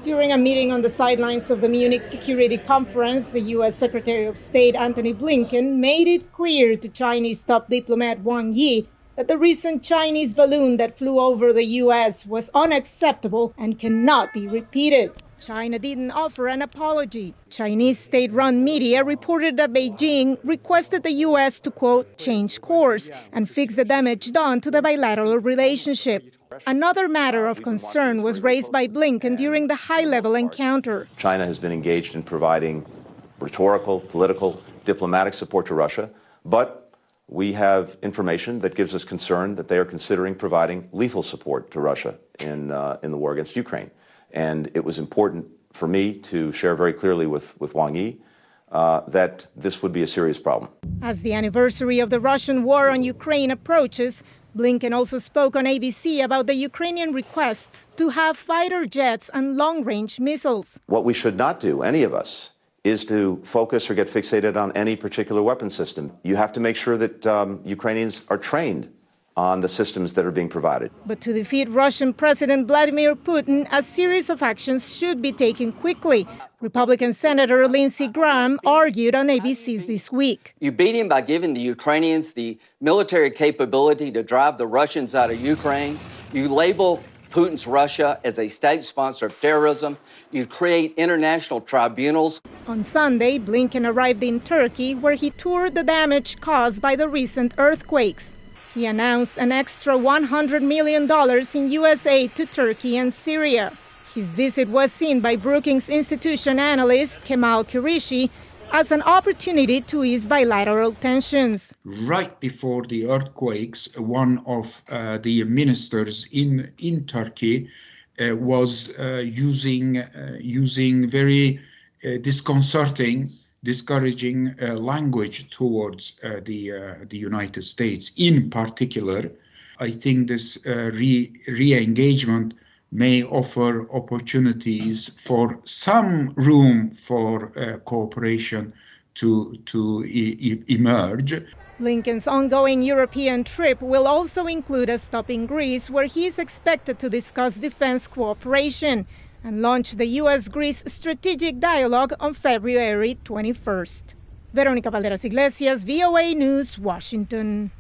During a meeting on the sidelines of the Munich Security Conference, the U.S. Secretary of State Antony Blinken made it clear to Chinese top diplomat Wang Yi that the recent Chinese balloon that flew over the U.S. was unacceptable and cannot be repeated. China didn't offer an apology. Chinese state-run media reported that Beijing requested the U.S. to, quote, change course and fix the damage done to the bilateral relationship. Another matter of concern was raised by Blinken during the high-level encounter. China has been engaged in providing rhetorical, political, diplomatic support to Russia, but we have information that gives us concern that they are considering providing lethal support to Russia in the war against Ukraine. And it was important for me to share very clearly with Wang Yi that this would be a serious problem. As the anniversary of the Russian war on Ukraine approaches, Blinken also spoke on ABC about the Ukrainian requests to have fighter jets and long-range missiles. What we should not do, any of us, is to focus or get fixated on any particular weapon system. You have to make sure that Ukrainians are trained on the systems that are being provided. But to defeat Russian President Vladimir Putin, a series of actions should be taken quickly. Republican Senator Lindsey Graham argued on ABC's This Week. You beat him by giving the Ukrainians the military capability to drive the Russians out of Ukraine. You label Putin's Russia as a state sponsor of terrorism. You create international tribunals. On Sunday, Blinken arrived in Turkey, where he toured the damage caused by the recent earthquakes. He announced an extra $100 million in U.S. aid to Turkey and Syria. His visit was seen by Brookings Institution analyst Kemal Kirishi as an opportunity to ease bilateral tensions. Right before the earthquakes, one of the ministers in Turkey was using very discouraging language towards the United States. In particular, I think this re-engagement may offer opportunities for some room for cooperation to emerge. Blinken's ongoing European trip will also include a stop in Greece, where he is expected to discuss defense cooperation and launch the U.S.-Greece strategic dialogue on February 21st. Veronica, Balderas, Iglesias, VOA News, Washington.